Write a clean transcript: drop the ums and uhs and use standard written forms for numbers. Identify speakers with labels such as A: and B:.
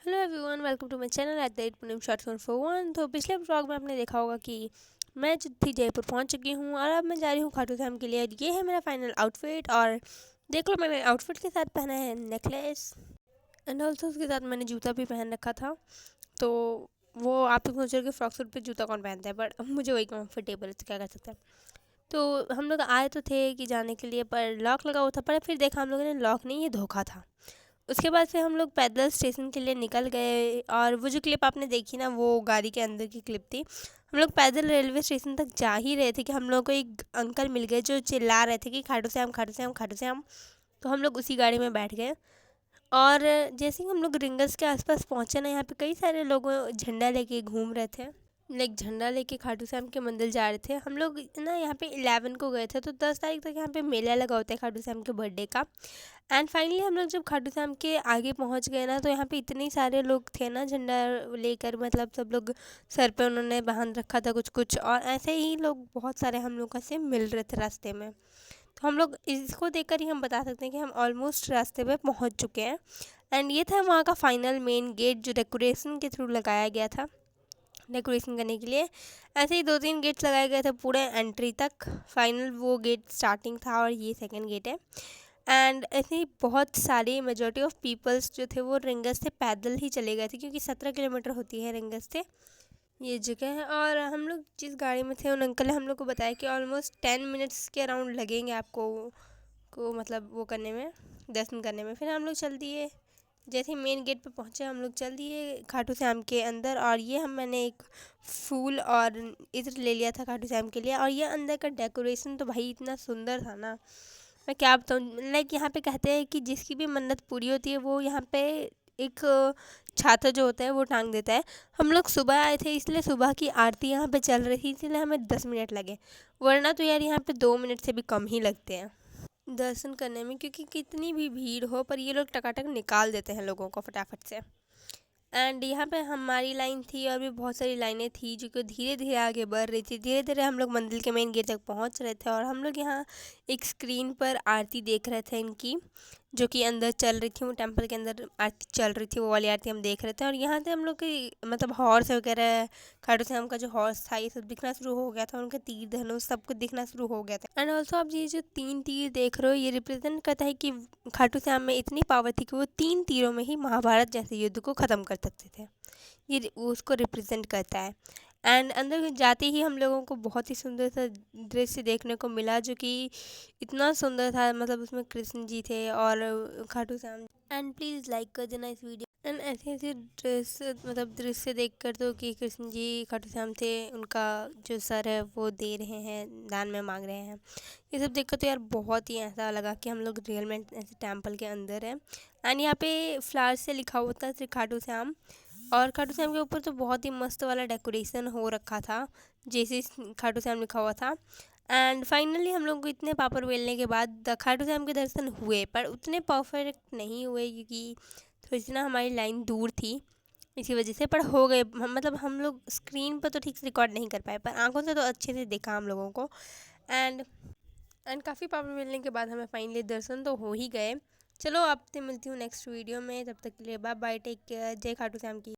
A: Hello everyone, welcome to my channel at the rate पुनीम shorts 141। तो पिछले vlog में आपने देखा होगा कि मैं जो थी जयपुर पहुंच चुकी हूं और अब मैं जा रही हूं खाटू श्याम के लिए। ये है मेरा फाइनल आउटफिट और देख लो, मैंने आउटफिट के साथ पहना है नेकलेस एंड ऑल्सो उसके साथ मैंने जूता भी पहन रखा था। तो वो आप तो सोच रहे हो कि फ्रॉक सूट पे जूता कौन पहनता है, बट मुझे वही कम्फर्टेबल है तो क्या कर सकते हैं। तो हम लोग आए तो थे कि जाने के लिए, पर लॉक लगा हुआ था, पर फिर देखा हम लोगों ने लॉक नहीं, ये धोखा था। उसके बाद फिर हम लोग पैदल स्टेशन के लिए निकल गए और वो जो क्लिप आपने देखी ना, वो गाड़ी के अंदर की क्लिप थी। हम लोग पैदल रेलवे स्टेशन तक जा ही रहे थे कि हम लोग को एक अंकल मिल गए जो चिल्ला रहे थे कि खाटू श्याम खाटू श्याम खाटू श्याम। तो हम लोग उसी गाड़ी में बैठ गए और जैसे ही हम लोग रिंगस के आसपास पहुँचे ना, यहाँ पे कई सारे लोग झंडा लेके घूम रहे थे, लाइक झंडा लेके खाटू श्याम के मंदिर जा रहे थे। हम लोग ना यहाँ पे 11 को गए थे, तो 10 तारीख तक यहाँ पे मेला लगा होता है खाटू श्याम के बर्थडे का। एंड फाइनली हम लोग जब खाटू श्याम के आगे पहुँच गए ना, तो यहाँ पे इतने सारे लोग थे ना झंडा लेकर, मतलब सब लोग सर पे उन्होंने बांध रखा था कुछ कुछ, और ऐसे ही लोग बहुत सारे हम लोग से मिल रहे थे रास्ते में। तो हम लोग इसको देखकर ही हम बता सकते हैं कि हम ऑलमोस्ट रास्ते पे पहुँच चुके हैं। एंड ये था वहाँ का फाइनल मेन गेट जो डेकोरेशन के थ्रू लगाया गया था डेकोरेशन करने के लिए। ऐसे ही 2-3 गेट्स लगाए गए थे पूरे एंट्री तक। फाइनल वो गेट स्टार्टिंग था और ये सेकंड गेट है। एंड ऐसे ही बहुत सारी मेजॉरिटी ऑफ पीपल्स जो थे वो रिंगस से पैदल ही चले गए थे, क्योंकि 17 किलोमीटर होती है रिंगस से ये जगह है। और हम लोग जिस गाड़ी में थे, उन अंकल ने हम लोग को बताया कि ऑलमोस्ट 10 मिनट्स के अराउंड लगेंगे आपको को मतलब वो करने में, दर्शन करने में। फिर हम लोग चल दिए, जैसे ही मेन गेट पे पहुँचे हम लोग चल दिए खाटू श्याम के अंदर। और ये मैंने एक फूल और इत्र ले लिया था खाटू श्याम के लिए। और ये अंदर का डेकोरेशन तो भाई इतना सुंदर था ना, मैं क्या बताऊँ। लाइक यहाँ पे कहते हैं कि जिसकी भी मन्नत पूरी होती है वो यहाँ पे एक छाता जो होता है वो टांग देता है। हम लोग सुबह आए थे, इसलिए सुबह की आरती यहाँ पे चल रही थी, इसलिए हमें 10 मिनट लगे, वरना तो यार यहाँ पे 2 मिनट से भी कम ही लगते हैं दर्शन करने में, क्योंकि कितनी भी भीड़ हो पर ये लोग टकाटक निकाल देते हैं लोगों को फटाफट से। एंड यहाँ पे हमारी लाइन थी और भी बहुत सारी लाइनें थी जो कि धीरे धीरे आगे बढ़ रही थी। धीरे धीरे हम लोग मंदिर के मेन गेट तक पहुँच रहे थे और हम लोग यहाँ एक स्क्रीन पर आरती देख रहे थे इनकी, जो कि अंदर चल रही थी। वो टेंपल के अंदर आरती चल रही थी, वो वाली आरती हम देख रहे थे। और यहाँ से हम लोग की मतलब हॉर्स वगैरह, खाटू श्याम का जो हॉर्स था ये सब दिखना शुरू हो गया था, उनके तीर धनुष सब कुछ दिखना शुरू हो गया था। एंड ऑल्सो आप ये जो 3 तीर देख रहे हो, ये रिप्रेजेंट करता है कि खाटू श्याम में इतनी पावर थी कि वो 3 तीरों में ही महाभारत जैसे युद्ध को ख़त्म कर सकते थे। ये उसको रिप्रेजेंट करता है। एंड अंदर जाते ही हम लोगों को बहुत ही सुंदर सा दृश्य देखने को मिला, जो कि इतना सुंदर था। मतलब उसमें कृष्ण जी थे और Khatu Shyam. And please like कर देना इस वीडियो। एंड ऐसे ऐसे दृश्य मतलब दृश्य देख कर तो कि कृष्ण जी खाटू श्याम थे, उनका जो सर है वो दे रहे हैं, दान में मांग रहे हैं। ये सब देख कर तो यार बहुत ही ऐसा लगा कि हम लोग रियल में ऐसे टेम्पल के अंदर हैं। एंड यहाँ पे फ्लावर से लिखा हुआ था श्री खाटू श्याम, और खाटू श्याम के ऊपर तो बहुत ही मस्त वाला डेकोरेशन हो रखा था, जैसे खाटू श्याम लिखा हुआ था। एंड फाइनली हम लोग को इतने पापड़ बेलने के बाद खाटू श्याम के दर्शन हुए, पर उतने परफेक्ट नहीं हुए क्योंकि थोड़ी सी ना हमारी लाइन दूर थी, इसी वजह से। पर हो गए, मतलब हम लोग स्क्रीन पर तो ठीक से रिकॉर्ड नहीं कर पाए, पर आंखों से तो अच्छे से देखा हम लोगों को। एंड काफ़ी पापड़ बेलने के बाद हमें फाइनली दर्शन तो हो ही गए। चलो आपसे मिलती हूँ नेक्स्ट वीडियो में, तब तक के लिए बाय बाय, टेक केयर, जय खाटू श्याम की।